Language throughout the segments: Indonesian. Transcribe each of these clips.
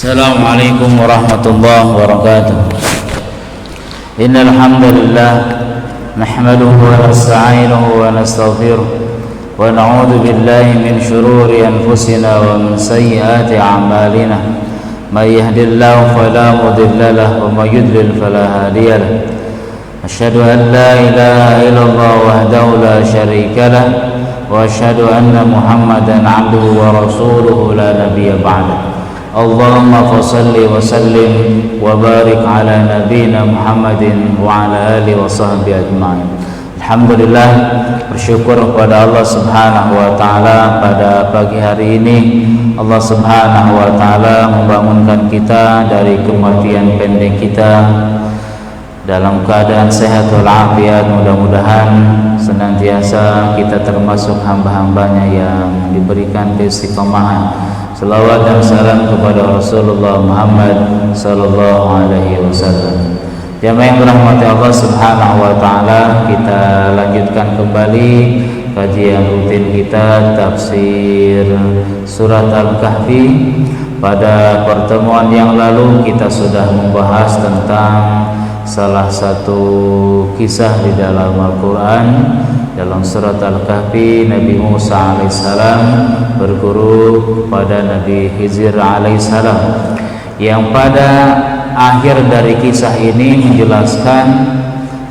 Assalamualaikum warahmatullahi wabarakatuh. Innal hamdalillah nahmaduhu wa nasta'inuhu wa nastaghfiruh wa na'udzu billahi min shururi anfusina wa min sayyiati a'malina. May yahdihillahu fala mudilla lahu wa may yudlil fala hadiya lahu. Asyhadu an la ilaha illallah wahdahu la syarika lahu wa asyhadu anna Muhammadan 'abduhu wa rasuluhu la nabiyya ba'dahu. Allahumma fasalli wa sallim wa barik ala nabiyyina Muhammadin wa ala alihi wa sahbihi ajma'in. Alhamdulillah, bersyukur kepada Allah Subhanahu wa taala pada pagi hari ini Allah Subhanahu wa taala membangunkan kita dari kematian pendek kita dalam keadaan sehat walafiat. Mudah-mudahan senantiasa kita termasuk hamba-hambanya yang diberikan keistiqomahan. Salawat dan salam kepada Rasulullah Muhammad sallallahu alaihi wasallam. Jamaah yang dirahmati Allah Subhanahu wa taala, kita lanjutkan kembali kajian rutin kita tafsir surat Al-Kahfi. Pada pertemuan yang lalu kita sudah membahas tentang salah satu kisah di dalam Al-Quran. Dalam surat Al-Kahfi, Nabi Musa alaihissalam berguru kepada Nabi Khidir alaihissalam, yang pada akhir dari kisah ini menjelaskan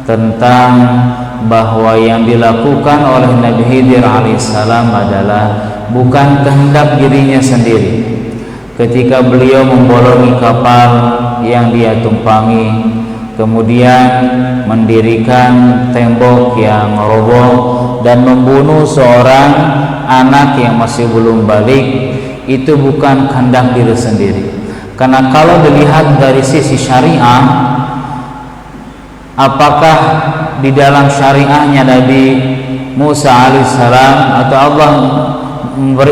tentang bahwa yang dilakukan oleh Nabi Khidir alaihissalam adalah bukan kehendak dirinya sendiri. Ketika beliau membolongi kapal yang dia tumpangi, kemudian mendirikan tembok yang roboh dan membunuh seorang anak yang masih belum balik, itu bukan kehendak diri sendiri. Karena kalau dilihat dari sisi syariah, apakah di dalam syariahnya Nabi Musa alaihissalam atau Allah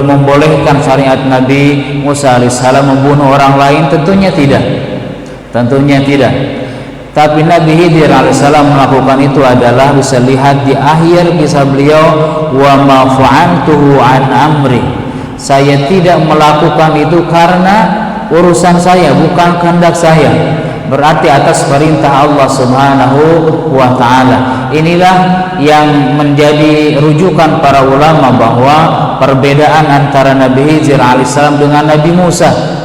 membolehkan syariat Nabi Musa alaihissalam membunuh orang lain? Tentunya tidak. Tentunya tidak. Tapi Nabi Khidir alaihissalam melakukan itu adalah bisa lihat di akhir kisah beliau, wa ma fa'altuhu an amri. Saya tidak melakukan itu karena urusan saya, bukan kehendak saya. Berarti atas perintah Allah Subhanahu wa taala. Inilah yang menjadi rujukan para ulama bahwa perbedaan antara Nabi Khidir alaihissalam dengan Nabi Musa.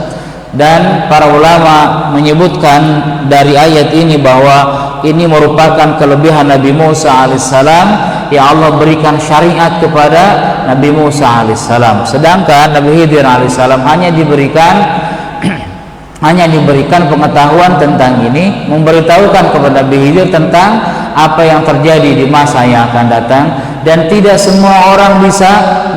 Dan para ulama menyebutkan dari ayat ini bahwa ini merupakan kelebihan Nabi Musa alaihissalam yang Allah berikan syariat kepada Nabi Musa alaihissalam. Sedangkan Nabi Khidir alaihissalam hanya diberikan pengetahuan tentang ini, memberitahukan kepada Nabi Khidir tentang apa yang terjadi di masa yang akan datang. Dan tidak semua orang bisa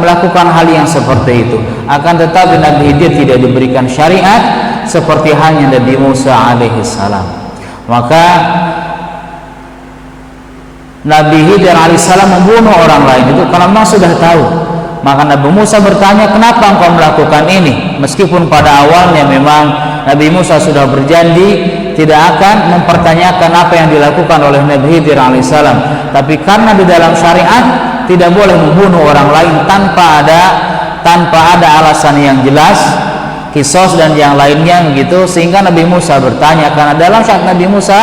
melakukan hal yang seperti itu. Akan tetapi Nabi Khidir tidak diberikan syariat seperti halnya Nabi Musa alaihissalam. Maka Nabi Khidir alaihissalam membunuh orang lain itu karena memang sudah tahu. Maka Nabi Musa bertanya, kenapa engkau melakukan ini? Meskipun pada awalnya memang Nabi Musa sudah berjanji tidak akan mempertanyakan apa yang dilakukan oleh Nabi Khidir alaihissalam, tapi karena di dalam syariat tidak boleh membunuh orang lain tanpa ada alasan yang jelas, kisos dan yang lainnya gitu, sehingga Nabi Musa bertanya. Karena dalam syariat Nabi Musa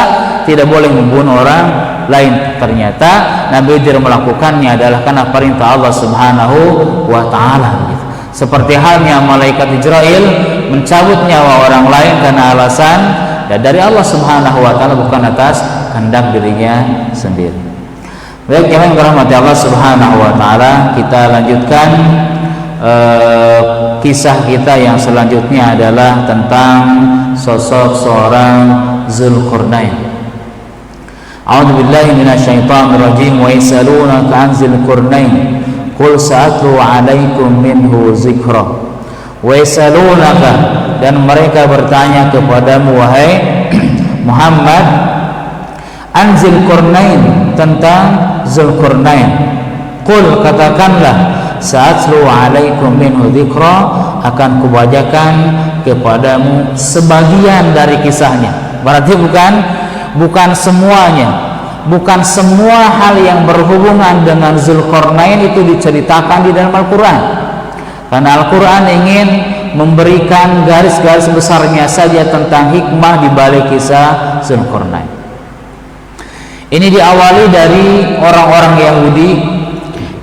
tidak boleh membunuh orang lain. Ternyata Nabi Khidir melakukannya adalah karena perintah Allah Subhanahu wa taala. Seperti halnya malaikat Jibril mencabut nyawa orang lain karena alasan dan dari Allah Subhanahu wa taala, bukan atas kehendak dirinya sendiri. Baik, yang dirahmati Allah Subhanahu wa taala, kita lanjutkan kisah kita yang selanjutnya adalah tentang sosok seorang Zulkarnain. A'udzu billahi minasyaitonir rajim. Wa yasalunaka 'an Zulkarnain qul sa'atlu 'alaikum minhu dzikra. Wa yasalunaka, dan mereka bertanya kepadamu wahai Muhammad, an Zulkarnain, tentang Zulkarnain. Qul, katakanlah, sa'atlu 'alaikum minhu dzikra, akan kubacakan kepadamu sebagian dari kisahnya. Berarti bukan semuanya, bukan semua hal yang berhubungan dengan Zulkarnain itu diceritakan di dalam Al-Quran. Karena Al-Quran ingin memberikan garis-garis besarnya saja tentang hikmah di balik kisah Zulkarnain. Ini diawali dari orang-orang Yahudi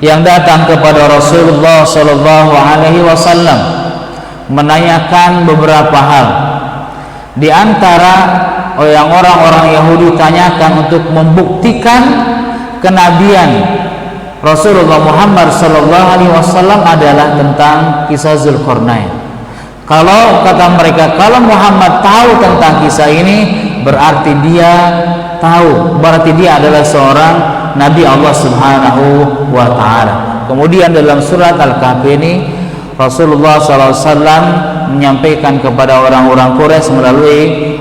yang datang kepada Rasulullah Shallallahu Alaihi Wasallam menanyakan beberapa hal. Di antara yang orang-orang Yahudi tanyakan untuk membuktikan kenabian Rasulullah Muhammad Sallallahu Alaihi Wasallam adalah tentang kisah Zulkarnain. Kalau kata mereka, kalau Muhammad tahu tentang kisah ini, berarti dia tahu, berarti dia adalah seorang Nabi Allah Subhanahu wa Ta'ala. Kemudian dalam surat Al-Kahfi ini Rasulullah SAW menyampaikan kepada orang-orang Quraisy melalui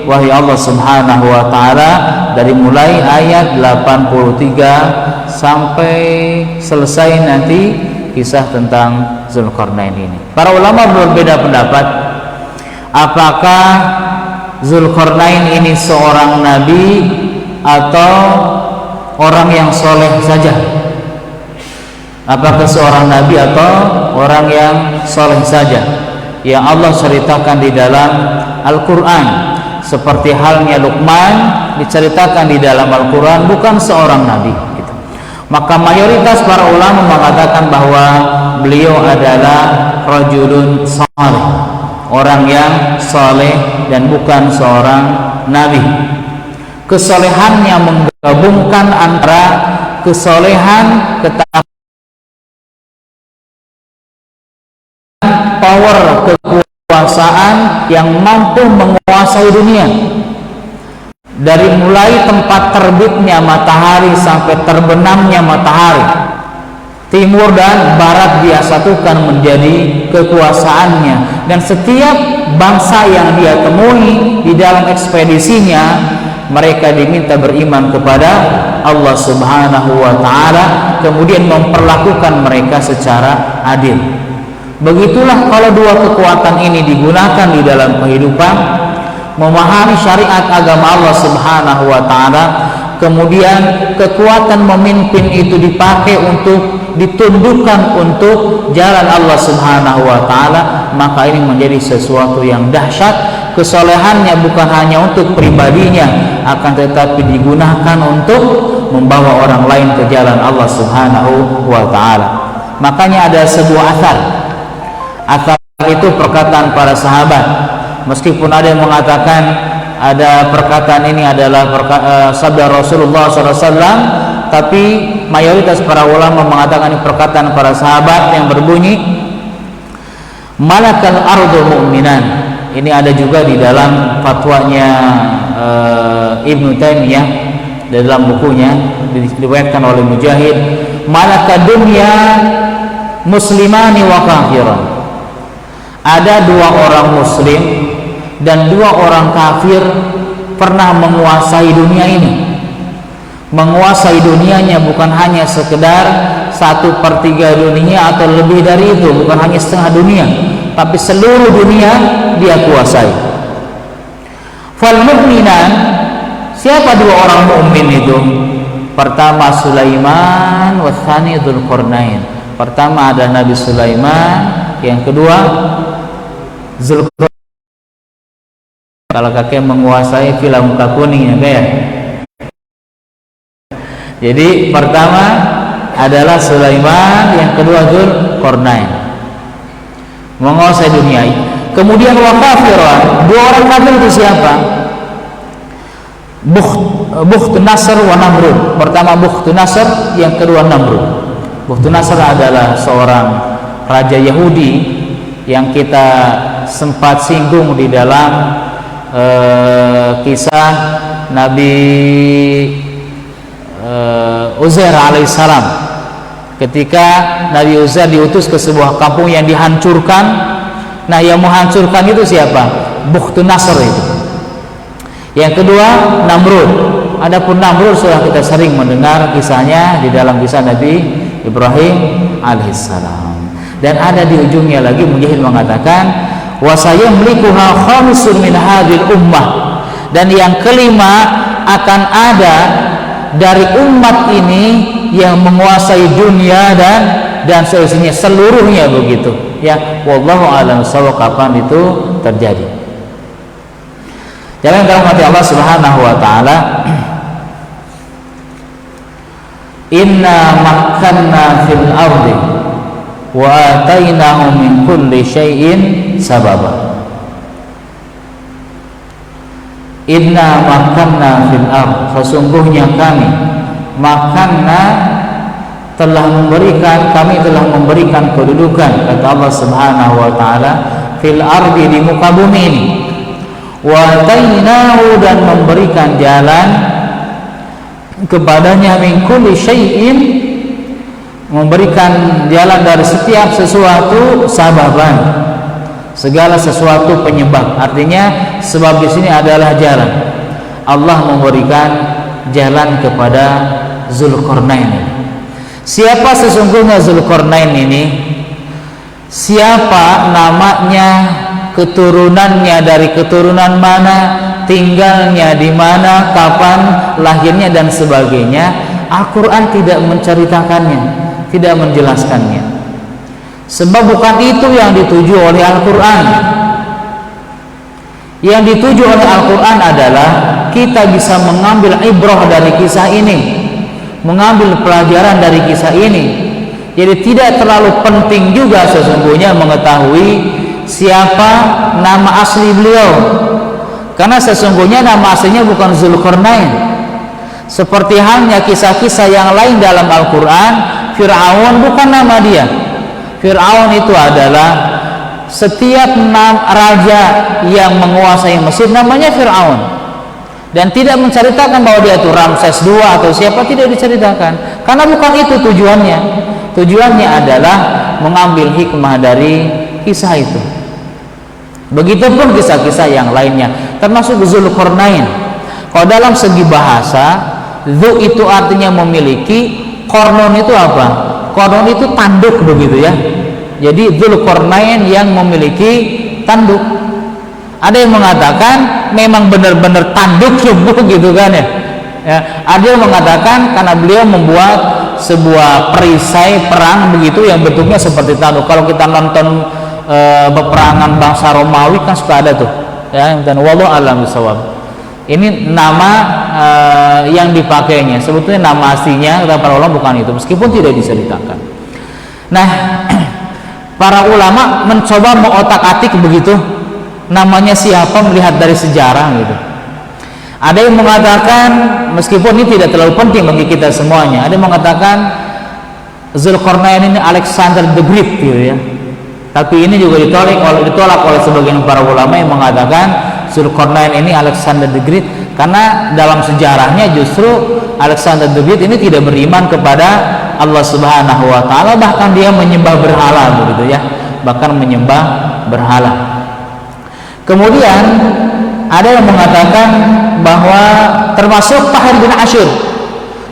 wahyu Allah Subhanahu wa Ta'ala dari mulai ayat 83 sampai selesai nanti kisah tentang Zulkarnain ini. Para ulama berbeda pendapat apakah Zulkarnain ini seorang nabi atau orang yang soleh saja. Apakah seorang nabi atau orang yang soleh saja yang Allah ceritakan di dalam Al-Quran, seperti halnya Luqman diceritakan di dalam Al-Quran, bukan seorang nabi gitu. Maka mayoritas para ulama mengatakan bahwa beliau adalah rajulun saleh, orang yang soleh dan bukan seorang nabi. Kesolehannya menggabungkan antara kesolehan, ketakwaan, power, kekuasaan yang mampu menguasai dunia. Dari mulai tempat terbitnya matahari sampai terbenamnya matahari, timur dan barat dia satukan menjadi kekuasaannya. Dan setiap bangsa yang dia temui di dalam ekspedisinya, mereka diminta beriman kepada Allah Subhanahu wa Ta'ala, kemudian memperlakukan mereka secara adil. Begitulah kalau dua kekuatan ini digunakan di dalam kehidupan, memahami syariat agama Allah Subhanahu wa Ta'ala, kemudian kekuatan memimpin itu dipakai untuk ditundukkan untuk jalan Allah Subhanahu wa Ta'ala, maka ini menjadi sesuatu yang dahsyat. Kesolehannya bukan hanya untuk pribadinya, akan tetapi digunakan untuk membawa orang lain ke jalan Allah Subhanahu wa Ta'ala. Makanya ada sebuah asar itu perkataan para sahabat, meskipun ada yang mengatakan ada perkataan ini adalah sabda Rasulullah SAW, tapi mayoritas para ulama mengatakan ini perkataan para sahabat yang berbunyi malakal ardu mu'minan. Ini ada juga di dalam fatwanya Ibnu Taimiyah, dalam bukunya diriwayatkan oleh Mujahid, malaka dunya muslimani wa kafiran. Ada dua orang muslim dan dua orang kafir pernah menguasai dunia ini. Menguasai dunianya bukan hanya sekedar 1/3 dunia atau lebih dari itu, bukan hanya setengah dunia, tapi seluruh dunia dia kuasai. Fal mu'minan, siapa dua orang mukmin itu? Pertama Sulaiman, wa tsani Dzulqarnain. Pertama ada Nabi Sulaiman, yang kedua Zulkarnain. Kalau kakek menguasai film muka kuning ya kayak. Jadi pertama adalah Sulaiman, yang kedua Dzulqarnain, menguasai dunia. Kemudian wakafiran, dua orang kafir itu siapa? Bukht Nasr wa Namrud. Pertama Bukht Nasr, yang kedua Namrud. Bukht Nasr adalah seorang raja Yahudi yang kita sempat singgung di dalam kisah Nabi Uzair alaihissalam, ketika Nabi Uzair diutus ke sebuah kampung yang dihancurkan. Nah, yang menghancurkan itu siapa? Bukht Nasr itu. Yang kedua Namrud. Adapun Namrud sudah kita sering mendengar kisahnya di dalam kisah Nabi Ibrahim alaihissalam. Dan ada di ujungnya lagi Mujahid mengatakan wa sayamlikuha khamisun min hadhil ummah, dan yang kelima akan ada dari umat ini yang menguasai dunia dan seterusnya, seluruhnya begitu ya. Wallahu a'lam bishawab kapan itu terjadi. Jangan dirahmati Allah Subhanahu wa taala. Inna makkanna fil ardi wa atainahu min kulli syai'in sababa. Inna makkanna fil ardi, sesungguhnya kami makanna kami telah memberikan kedudukan, kata Allah Subhanahu wa taala, fil ardi, di muka bumi ini, wa atainahu, dan memberikan jalan kepadanya, min kulli syai'in, memberikan jalan dari setiap sesuatu, sababan, segala sesuatu penyebab. Artinya sebab di sini adalah jalan. Allah memberikan jalan kepada Zulkarnain. Siapa sesungguhnya Zulkarnain ini? Siapa namanya, keturunannya dari keturunan mana, tinggalnya di mana, kapan lahirnya dan sebagainya. Al-Quran tidak menceritakannya, tidak menjelaskannya. Sebab bukan itu yang dituju oleh Al-Quran. Yang dituju oleh Al-Quran adalah kita bisa mengambil ibrah dari kisah ini, mengambil pelajaran dari kisah ini. Jadi tidak terlalu penting juga sesungguhnya mengetahui siapa nama asli beliau, karena sesungguhnya nama aslinya bukan Zulkarnain. Seperti halnya kisah-kisah yang lain dalam Al-Quran, Fir'aun bukan nama dia. Fir'aun itu adalah setiap raja yang menguasai Mesir namanya Fir'aun, dan tidak menceritakan bahwa dia itu Ramses II atau siapa, tidak diceritakan, karena bukan itu tujuannya. Tujuannya adalah mengambil hikmah dari kisah itu. Begitupun kisah-kisah yang lainnya, termasuk Zulkarnain. Kalau dalam segi bahasa, Zu itu artinya memiliki, Kornon itu apa? Kornon itu tanduk begitu ya. Jadi Zulkarnain yang memiliki tanduk. Ada yang mengatakan memang benar-benar tanduk sembuh gitu kan ya. Ada yang mengatakan karena beliau membuat sebuah perisai perang begitu yang bentuknya seperti tanduk. Kalau kita nonton peperangan bangsa Romawi kan suka ada tuh ya. Dan wallahu a'lam bishawab. Ini nama yang dipakainya. Sebetulnya nama aslinya kata para ulama bukan itu, meskipun tidak diceritakan. Nah, para ulama mencoba mengotak-atik begitu namanya siapa melihat dari sejarah gitu. Ada yang mengatakan, meskipun ini tidak terlalu penting bagi kita semuanya, ada yang mengatakan Zulkarnain ini Alexander the Great gitu ya. Tapi ini juga ditolak oleh sebagian para ulama yang mengatakan Zulkarnain ini Alexander the Great, karena dalam sejarahnya justru Alexander the Great ini tidak beriman kepada Allah Subhanahu wa taala, bahkan dia menyembah berhala begitu ya, bahkan menyembah berhala. Kemudian ada yang mengatakan bahwa termasuk Tahir bin Asyur,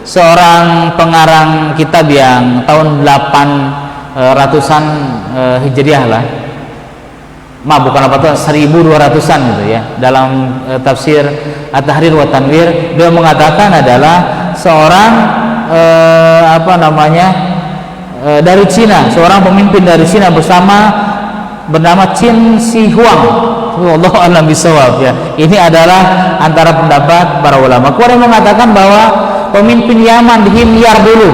seorang pengarang kitab yang tahun 800-an Hijriah lah, bukan 1200-an gitu ya, dalam tafsir At-Tahrir wa Tanwir, dia mengatakan adalah seorang dari Cina, seorang pemimpin dari Cina bernama Qin Shi Huang. Wallahu a'lam bishawab ya. Ini adalah antara pendapat para ulama. Kemudian mengatakan bahwa pemimpin Yaman di Himyar dulu.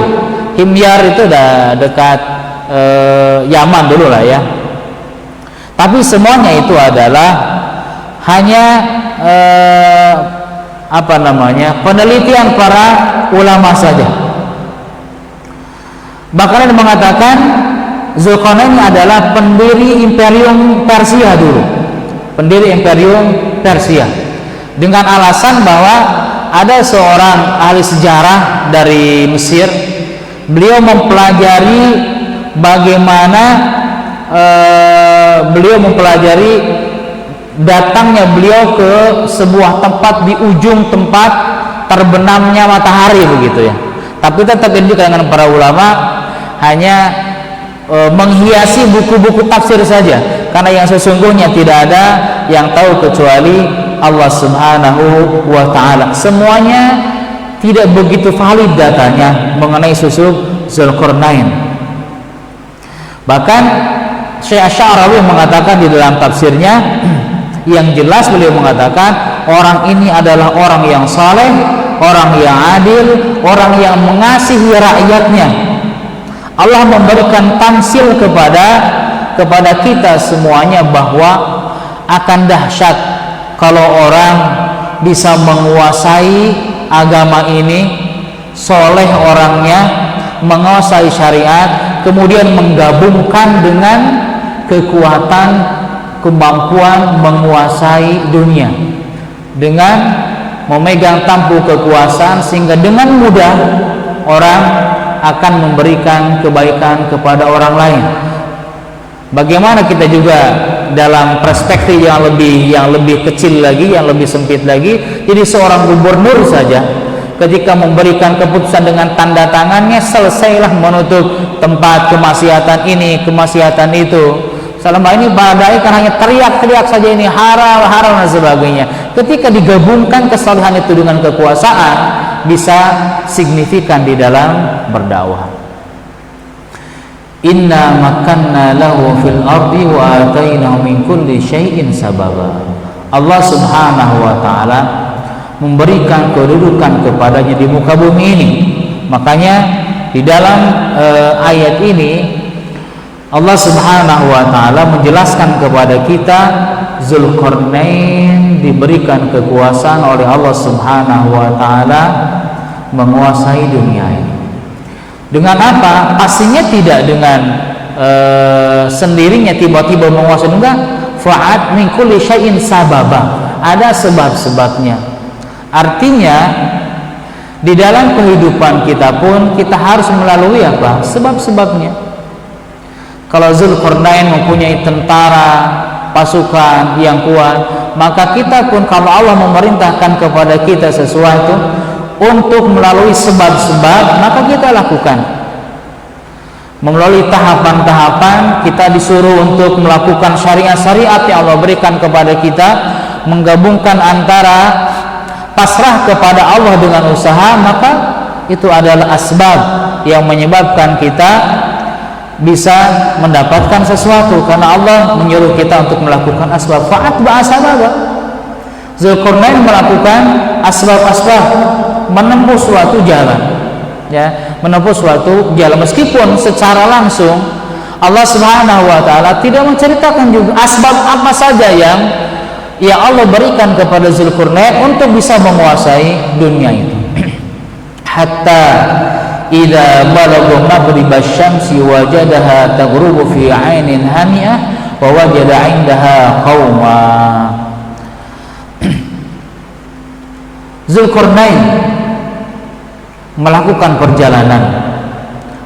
Himyar itu udah dekat Yaman dulu lah ya. Tapi semuanya itu adalah hanya penelitian para ulama saja. Bahkan yang mengatakan Zulkarnain adalah pendiri Imperium Persia dulu. Pendiri Imperium Persia, dengan alasan bahwa ada seorang ahli sejarah dari Mesir, beliau mempelajari bagaimana datangnya beliau ke sebuah tempat di ujung tempat terbenamnya matahari begitu ya. Tapi tetap ini juga dengan para ulama hanya menghiasi buku-buku tafsir saja, karena yang sesungguhnya tidak ada yang tahu kecuali Allah Subhanahu wa ta'ala. Semuanya tidak begitu valid datanya mengenai susuk Zulkarnain. Bahkan Syekh Asy-Sya'rawi mengatakan di dalam tafsirnya, yang jelas beliau mengatakan orang ini adalah orang yang saleh, orang yang adil, orang yang mengasihi rakyatnya. Allah memberikan tamsil kepada kita semuanya bahwa akan dahsyat kalau orang bisa menguasai agama ini, soleh orangnya, menguasai syariat, kemudian menggabungkan dengan kekuatan, kemampuan menguasai dunia dengan memegang tampuk kekuasaan, sehingga dengan mudah orang akan memberikan kebaikan kepada orang lain. Bagaimana kita juga dalam perspektif yang lebih kecil lagi, yang lebih sempit lagi, jadi seorang gubernur saja ketika memberikan keputusan dengan tanda tangannya, selesailah menutup tempat kemaksiatan ini, kemaksiatan itu. Selama ini badai kan hanya teriak-teriak saja, ini haram, haram dan sebagainya. Ketika digabungkan kesalahan itu dengan kekuasaan, bisa signifikan di dalam berdakwah. Inna makanna lahu fil ardi wa atainahu min kulli syai'in sababa. Allah Subhanahu wa taala memberikan kedudukan kepadanya di muka bumi ini. Makanya di dalam ayat ini Allah Subhanahu wa taala menjelaskan kepada kita Zulkarnain diberikan kekuasaan oleh Allah Subhanahu wa taala menguasai dunia ini. Dengan apa? Pastinya tidak dengan sendirinya tiba-tiba menguasai, enggak. Fa'at min kulli syai'in sababa. Ada sebab-sebabnya. Artinya di dalam kehidupan kita pun kita harus melalui apa? Sebab-sebabnya. Kalau Zulkarnain mempunyai tentara, pasukan yang kuat, maka kita pun kalau Allah memerintahkan kepada kita sesuatu untuk melalui sebab-sebab, maka kita lakukan. Melalui tahapan-tahapan, kita disuruh untuk melakukan syariat-syariat yang Allah berikan kepada kita, menggabungkan antara pasrah kepada Allah dengan usaha, maka itu adalah asbab yang menyebabkan kita bisa mendapatkan sesuatu, karena Allah menyuruh kita untuk melakukan asbab. Fa'at ba'asababa. Zulkarnain melakukan asbab-asbab, menempuh suatu jalan, ya, menempuh suatu jalan, meskipun secara langsung Allah Subhanahu wa taala tidak menceritakan juga asbab apa saja yang Allah berikan kepada Zulkarnain untuk bisa menguasai dunia itu. Hatta idza balagha maghribasy syamsi wajadaha taghrubu fi 'ainin hami'ah wa wajada 'indaha qauma. Zulkarnain melakukan perjalanan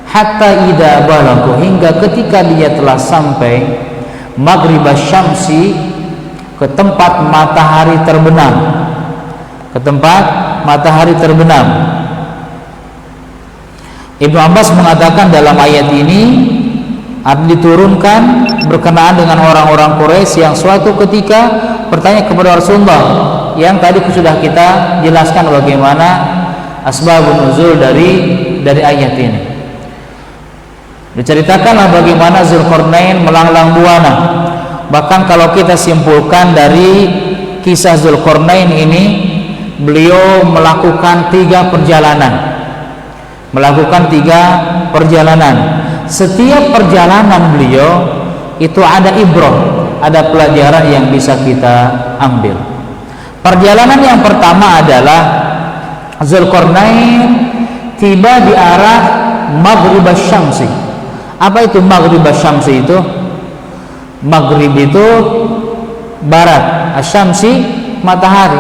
hatta idza balagha, hingga ketika dia telah sampai maghribasy syamsi, ke tempat matahari terbenam, ke tempat matahari terbenam. Ibnu Abbas mengatakan dalam ayat ini diturunkan berkenaan dengan orang-orang Quraisy yang suatu ketika bertanya kepada Rasulullah, yang tadi sudah kita jelaskan bagaimana asbabun nuzul dari ayat ini. Diceritakanlah bagaimana Zulkarnain melanglang buana. Bahkan kalau kita simpulkan dari kisah Zulkarnain ini, beliau melakukan 3 perjalanan. Setiap perjalanan beliau itu ada ibrah, ada pelajaran yang bisa kita ambil. Perjalanan yang pertama adalah Zulkarnain tiba di arah maghribasy syamsi. Apa itu maghribasy syamsi itu? Maghrib itu barat, asyamsi matahari,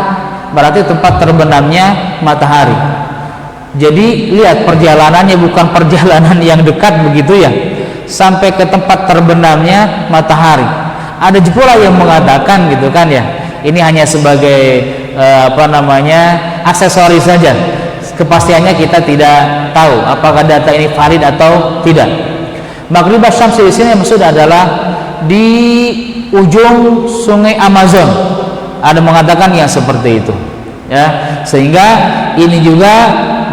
berarti tempat terbenamnya matahari. Jadi lihat perjalanannya bukan perjalanan yang dekat begitu ya, sampai ke tempat terbenamnya matahari. Ada pula yang mengatakan gitu kan ya, ini hanya sebagai aksesoris saja. Kepastiannya kita tidak tahu apakah data ini valid atau tidak. Maghribasy syamsi di sini maksud adalah di ujung sungai Amazon. Ada mengatakan yang seperti itu, ya. Sehingga ini juga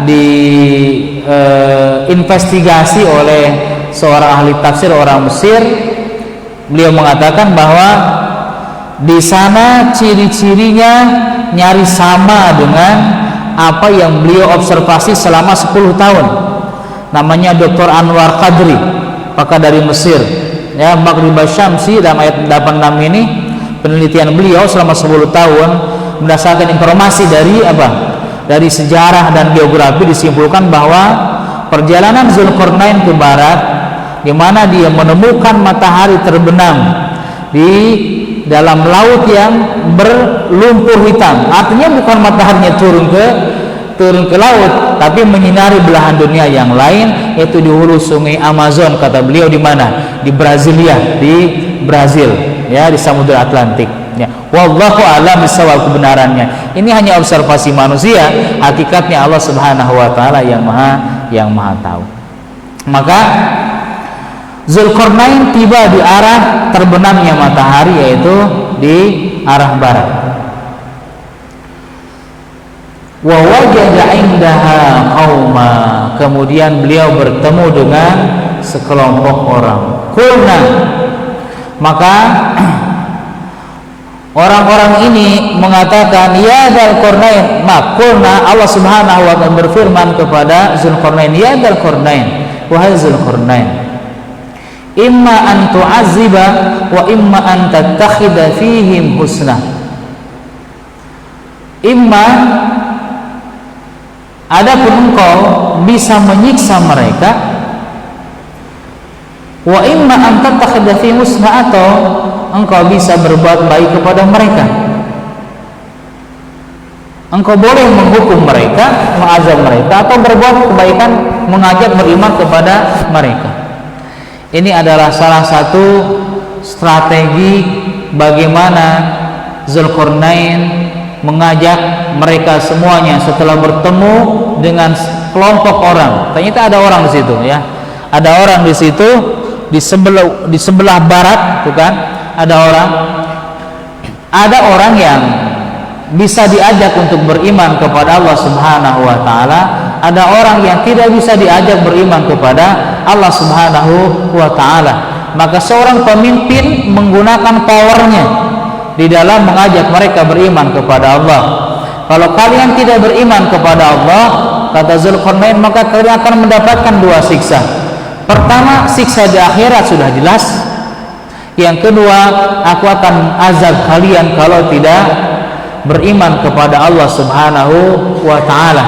diinvestigasi oleh seorang ahli tafsir orang Mesir. Beliau mengatakan bahwa di sana ciri-cirinya nyaris sama dengan apa yang beliau observasi selama 10 tahun. Namanya Dr. Anwar Qadri, pakar dari Mesir. Ya, Maghrib Syamsi dalam ayat 86 ini penelitian beliau selama 10 tahun berdasarkan informasi dari dari sejarah dan geografi disimpulkan bahwa perjalanan Zulkarnain ke barat, di mana dia menemukan matahari terbenam di dalam laut yang berlumpur hitam. Artinya bukan mataharinya turun ke laut, tapi menyinari belahan dunia yang lain, yaitu di hulu sungai Amazon, kata beliau. Di mana? Di Brasilia, di Brazil, ya, di Samudra Atlantik. Ya, wallahu a'lam bishawab kebenarannya. Ini hanya observasi manusia, hakikatnya Allah Subhanahu wa taala yang maha tahu. Maka Zulkarnain tiba di arah terbenamnya matahari, yaitu di arah barat. Wa wajada indaha qauma, kemudian beliau bertemu dengan sekelompok orang. Qulna, maka orang-orang ini mengatakan, ya Zulkarnain, maka Allah Subhanahu wa taala berfirman kepada Zulkarnain, ya Zulkarnain, wahai Zulkarnain, imma an tu'azziba wa imma an tattakhidha fihim husna. Imma, adapun engkau bisa menyiksa mereka, wa imma an tattakhidha fihim husna, atau engkau bisa berbuat baik kepada mereka. Engkau boleh menghukum mereka, mengazab mereka, atau berbuat kebaikan, mengajak beriman kepada mereka. Ini adalah salah satu strategi bagaimana Zulkarnain mengajak mereka semuanya setelah bertemu dengan kelompok orang. Ternyata ada orang di situ, ya. Ada orang di situ di sebelah barat, bukan? Ada orang yang bisa diajak untuk beriman kepada Allah Subhanahu wa taala, ada orang yang tidak bisa diajak beriman kepada Allah Subhanahu wa taala. Maka seorang pemimpin menggunakan powernya di dalam mengajak mereka beriman kepada Allah. Kalau kalian tidak beriman kepada Allah, kata Zulkarnain, maka kalian akan mendapatkan 2 siksa. Pertama, siksa di akhirat sudah jelas. Yang kedua, aku akan azab kalian kalau tidak beriman kepada Allah Subhanahu wa taala.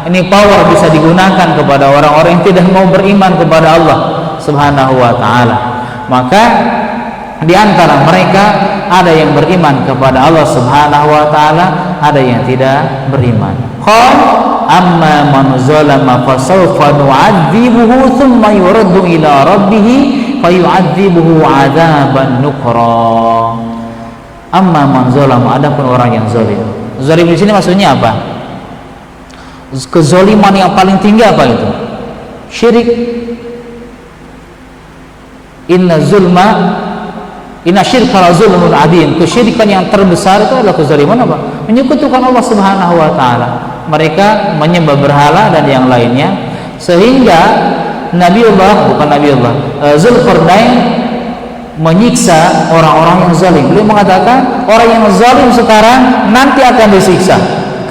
Ini power bisa digunakan kepada orang-orang yang tidak mau beriman kepada Allah Subhanahu wa taala. Maka di antara mereka ada yang beriman kepada Allah Subhanahu wa taala, ada yang tidak beriman. Qal amma man zalama fasawfa nu'adzibuhu thumma yuraddu ila rabbih fayu'adzibuhu 'adzaban nukra. Amma man zalama, adapun orang yang zalim. Zalim di sini maksudnya apa? Kezaliman yang paling tinggi apa itu? Syirik. Inna syirka la zulmun adzim. Kesyirikan yang terbesar itu adalah kezaliman apa? Menyekutukan Allah Subhanahu wa taala. Mereka menyembah berhala dan yang lainnya, sehingga Zulkarnain menyiksa orang-orang yang zalim. Beliau mengatakan orang yang zalim sekarang nanti akan disiksa.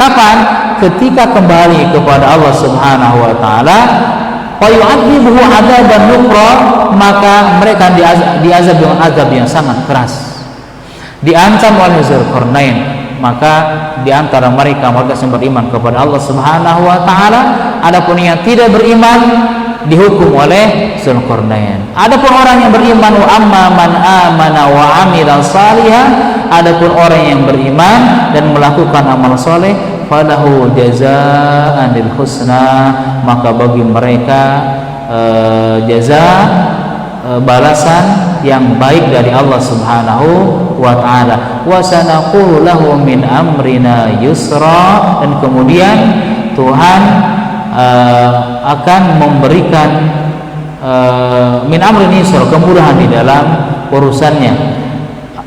Kapan? Ketika kembali kepada Allah Subhanahu wa taala, fa yu'adzibuhu 'adzaban nukra, maka mereka diazab dengan azab yang sangat keras. Diancam oleh Zulkarnain. Maka di antara mereka yang beriman kepada Allah Subhanahu wa taala, adapun yang tidak beriman dihukum oleh Zulkarnain. Adapun orang yang beriman, wa amma man amana wa amila shalihan, adapun orang yang beriman dan melakukan amal soleh, falahu jazaa'anil husna, maka bagi mereka balasan yang baik dari Allah Subhanahu wa taala. Wa sanaqulu lahu min amrina yusra, dan kemudian Tuhan akan memberikan min amrin yusra, kemudahan di dalam urusannya.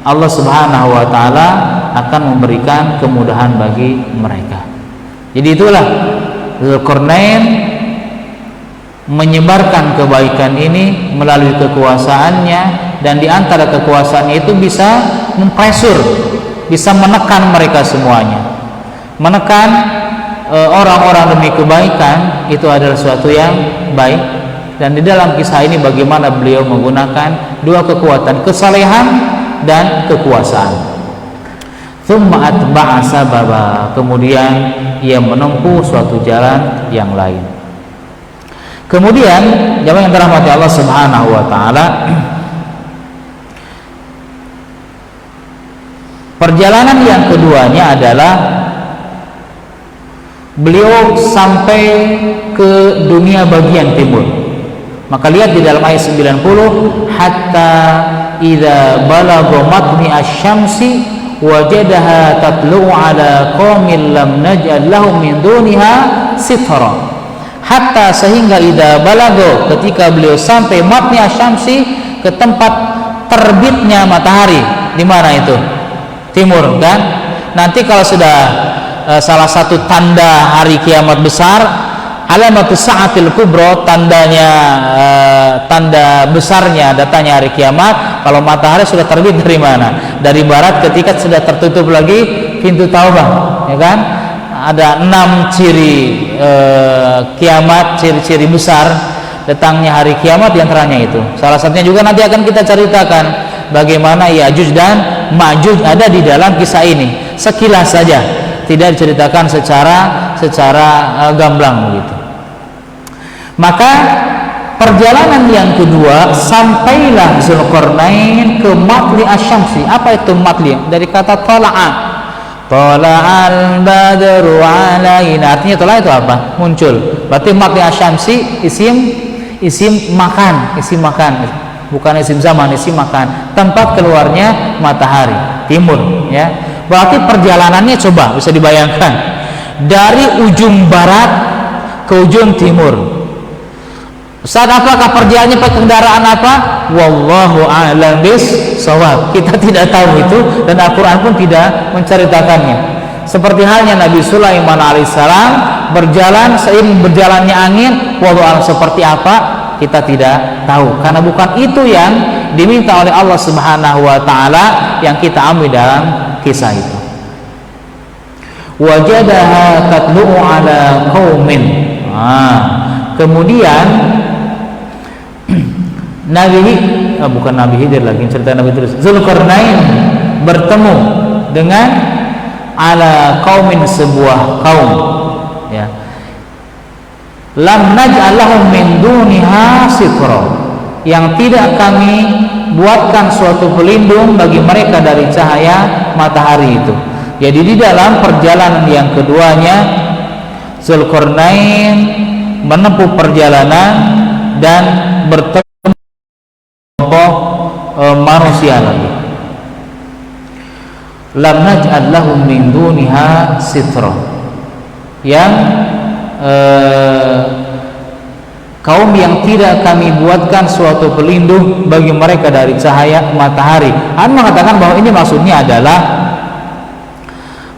Allah Subhanahu wa taala akan memberikan kemudahan bagi mereka. Jadi itulah Zulkarnain menyebarkan kebaikan ini melalui kekuasaannya, dan di antara kekuasaannya itu bisa mempresur, bisa menekan mereka semuanya. Menekan orang-orang demi kebaikan itu adalah sesuatu yang baik. Dan di dalam kisah ini bagaimana beliau menggunakan dua kekuatan, kesalehan dan kekuasaan. Tsumma atba'a sababa, kemudian ia menempuh suatu jalan yang lain. Kemudian jamaah yang dirahmati Allah Subhanahu wa taala, perjalanan yang keduanya adalah beliau sampai ke dunia bagian timur. Maka lihat di dalam ayat 90, hatta idza balagha matni asy-syamsi wajadaha tatlu'u ala qaumin lam naj'al lahum min duniha sitra. Hatta, sehingga idza balagha, ketika beliau sampai matni asy-syamsi, ke tempat terbitnya matahari. Di mana itu? Timur, kan? Nanti kalau sudah salah satu tanda hari kiamat besar, alamatus sa'atil kubra, tandanya tanda besarnya datanya hari kiamat, kalau matahari sudah terbit dari mana? Dari barat, ketika sudah tertutup lagi pintu taubah, ya kan? Ada 6 ciri kiamat, ciri-ciri besar datangnya hari kiamat, di antaranya itu. Salah satunya juga nanti akan kita ceritakan bagaimana Ya'juj dan Ma'juj ada di dalam kisah ini. Sekilas saja, tidak diceritakan secara gamblang begitu. Maka perjalanan yang kedua, sampailah Zulkarnain ke matli asy-syamsi. Apa itu matli? Dari kata tala'a. Tala'al badru alaina. Artinya tala'a itu apa? Muncul. Berarti matli asy-syamsi isim makan, bukan isim zaman, isim makan. Tempat keluarnya matahari, timur, ya. Berarti perjalanannya coba bisa dibayangkan dari ujung barat ke ujung timur. Saat apakah perjalanannya pakai kendaraan apa? Wallahu a'lam bis-shawab. Kita tidak tahu itu, dan Al-Quran pun tidak menceritakannya. Seperti halnya Nabi Sulaiman alaihissalam berjalan, seiring berjalannya angin, wallahu a'lam seperti apa kita tidak tahu, karena bukan itu yang diminta oleh Allah Subhanahu wa taala yang kita ambil dalam kisah itu. Wajadaha tatlu'u ala qaumin. Kemudian bukan Nabi Khidir lagi, cerita Nabi terus. Zulkarnain bertemu dengan ala qaumin, sebuah kaum, ya. Lam naj'al lahum min duniha sitra, yang tidak kami buatkan suatu pelindung bagi mereka dari cahaya matahari itu. Jadi di dalam perjalanan yang keduanya, Zulkarnain menempuh perjalanan dan bertemu kelompok manusia lagi. Lam naj'al lahum min duniha sitra, yang kaum yang tidak kami buatkan suatu pelindung bagi mereka dari cahaya matahari. Anda mengatakan bahwa ini maksudnya adalah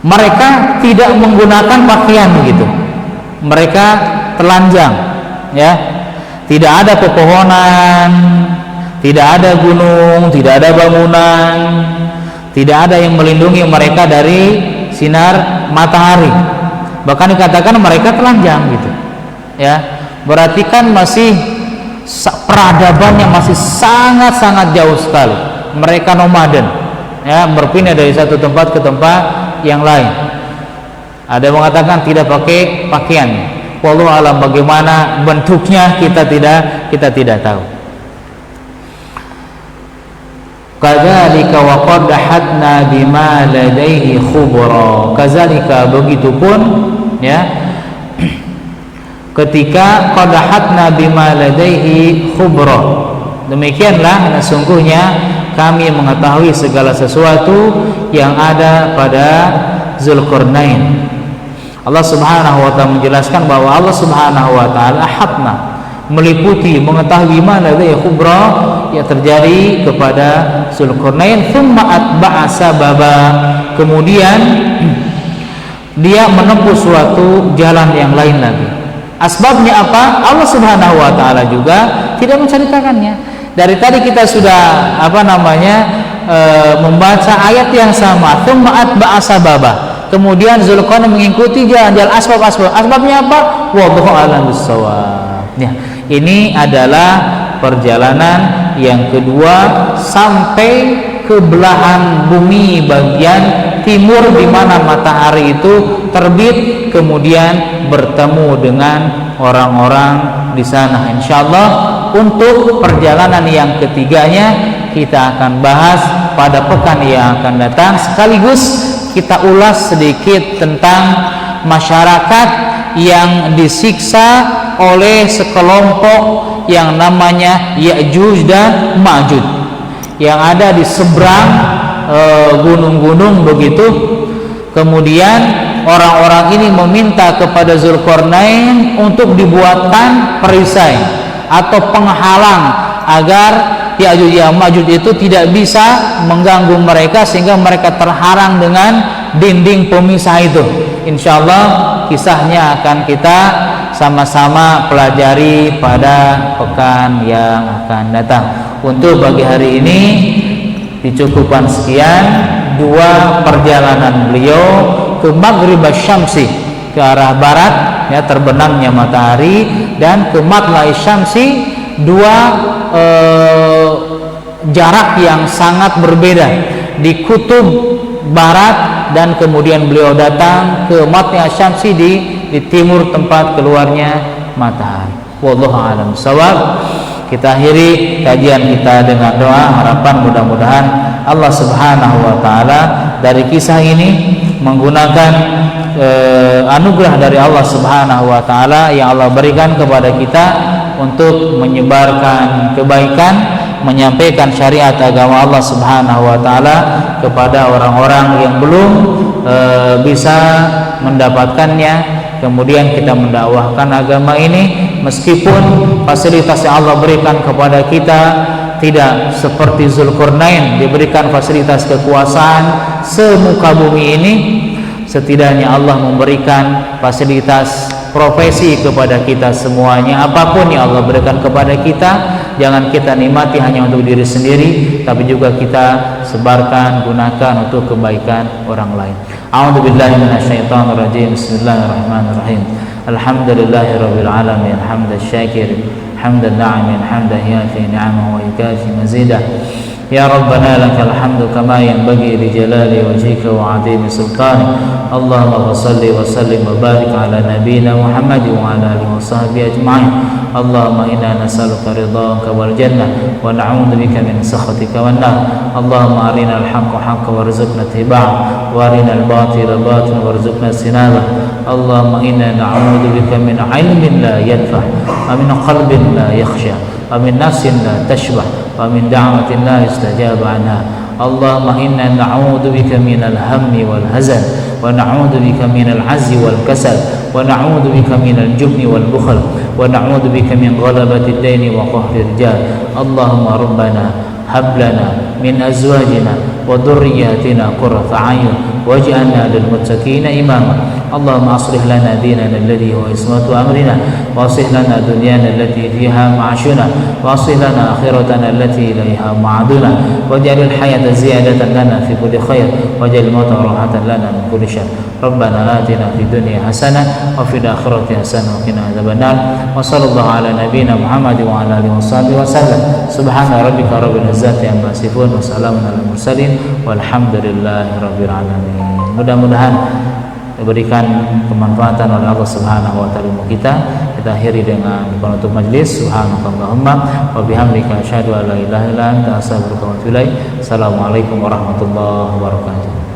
mereka tidak menggunakan pakaian begitu. Mereka telanjang, ya. Tidak ada pepohonan, tidak ada gunung, tidak ada bangunan, tidak ada yang melindungi mereka dari sinar matahari. Bahkan dikatakan mereka telanjang gitu, ya. Berarti kan masih peradabannya masih sangat-sangat jauh sekali. Mereka nomaden, ya, berpindah dari satu tempat ke tempat yang lain. Ada yang mengatakan tidak pakai pakaian. Wallahu alam bagaimana bentuknya kita tidak tahu. Kadzalika wa qad hadna bima ladaihi khubra. Kadzalika, begitupun, ya, ketika qad hadna bima ladaihi khubra, demikianlah sesungguhnya kami mengetahui segala sesuatu yang ada pada Zulkarnain. Allah Subhanahu wa taala menjelaskan bahwa Allah Subhanahu wa taala hadna, meliputi, mengetahui mana ladaihi khubra yang terjadi kepada Zulkarnain. Tsumma atba'a sababa, kemudian dia menempuh suatu jalan yang lain lagi. Asbabnya apa? Allah Subhanahu wa taala juga tidak menceritakannya. Dari tadi kita sudah membaca ayat yang sama, tsumma atba'a sababa. Kemudian Zulqarnain mengikuti jalan asbab-asbab. Asbabnya apa? Wallahu a'lam bissawab. Ya, ini adalah perjalanan yang kedua sampai ke belahan bumi bagian timur di mana matahari itu terbit, kemudian bertemu dengan orang-orang di sana. Insyaallah untuk perjalanan yang ketiganya kita akan bahas pada pekan yang akan datang. Sekaligus kita ulas sedikit tentang masyarakat yang disiksa oleh sekelompok yang namanya Ya'juj dan Ma'juj yang ada di seberang gunung-gunung begitu. Kemudian orang-orang ini meminta kepada Zulkarnain untuk dibuatkan perisai atau penghalang agar Ya'juj dan Ma'juj itu tidak bisa mengganggu mereka sehingga mereka terhalang dengan dinding pemisah itu. Insyaallah kisahnya akan kita sama-sama pelajari pada pekan yang akan datang. Untuk pagi hari ini dicukupkan sekian dua perjalanan beliau ke Maghrib Syamsi, ke arah barat ya terbenamnya matahari, dan ke Matla'i Syamsi, dua jarak yang sangat berbeda. Di kutub barat dan kemudian beliau datang ke Matla'i Syamsi di timur tempat keluarnya matahari. Wallahu a'lam bissawab. Kita akhiri kajian kita dengan doa, harapan mudah-mudahan Allah Subhanahu wa taala dari kisah ini menggunakan anugerah dari Allah Subhanahu wa taala yang Allah berikan kepada kita untuk menyebarkan kebaikan, menyampaikan syariat agama Allah Subhanahu wa taala kepada orang-orang yang belum bisa mendapatkannya. Kemudian kita mendakwahkan agama ini meskipun fasilitas yang Allah berikan kepada kita tidak seperti Zulkarnain diberikan fasilitas kekuasaan semuka bumi ini. Setidaknya Allah memberikan fasilitas profesi kepada kita semuanya. Apapun yang Allah berikan kepada kita, jangan kita nikmati hanya untuk diri sendiri, tapi juga kita sebarkan, gunakan untuk kebaikan orang lain. A'udzubillahi minasyaitonirrajim. Bismillahirrahmanirrahim. Alhamdulillahirabbil alamin, hamdan syakirin, hamdan na'imin, hamdan yafi ni'amahu wa yukafi mazidah. Ya Rabbana lakal hamdu kama yanbaghi li jalali wajhika wa 'azimi sultanik. Allahumma shalli wa sallim wa barik ala nabiyyina Muhammad wa ala alihi wa sahbihi ajma'in. Allahumma inna nas'aluka ridhaka wal jannah wa na'udzu bika min sakhatika wan nar. Allahumma arina al-haqqa haqqan warzuqna ittiba'ahu wa arina al-batila batilan warzuqna ijtinabah. Allahumma inna na'udzu bika min 'ilmin la yanfa' wa min qalbin la yakhsha wa min nafsin la tashbah wa min da'watin la yustajaba anha. Allahumma inna na'udzu bika minal hammi wal hazan wa na'udzu bika minal 'azzi wal kasal wa na'udzu bika minal jubni wal bukhl wa na'udzu bika min ghalabati ad-daini wa qahri rijal. Allahumma rabbana hab lana min azwajina wa dhurriyyatina qurrata a'yun waj'alna lil muttaqina imama. اللهم أصلح لنا ديننا الذي هو عصمة أمرنا وأصلح لنا دنيانا التي فيها معاشنا وأصلح لنا آخرتنا التي إليها معادنا واجعل الحياة زيادة لنا في كل خير واجعل الموت راحة لنا من كل شر. ربنا آتنا في الدنيا حسنة وفي الآخرة حسنة وقنا عذاب النار. وصلى الله على نبينا محمد وعلى آله وصحبه وسلم. سبحان ربك رب العزة عما يصفون وسلام على المرسلين والحمد لله رب العالمين. Mudah-mudahan diberikan kemanfaatan oleh Allah Subhanahu wa taala ilmu kita. Kita akhiri dengan penutup majlis. Subhanakallahumma wa bihamdika asyhadu an la ilaha illa anta astaghfiruka wa atubu ilaik. Assalamualaikum warahmatullahi wabarakatuh.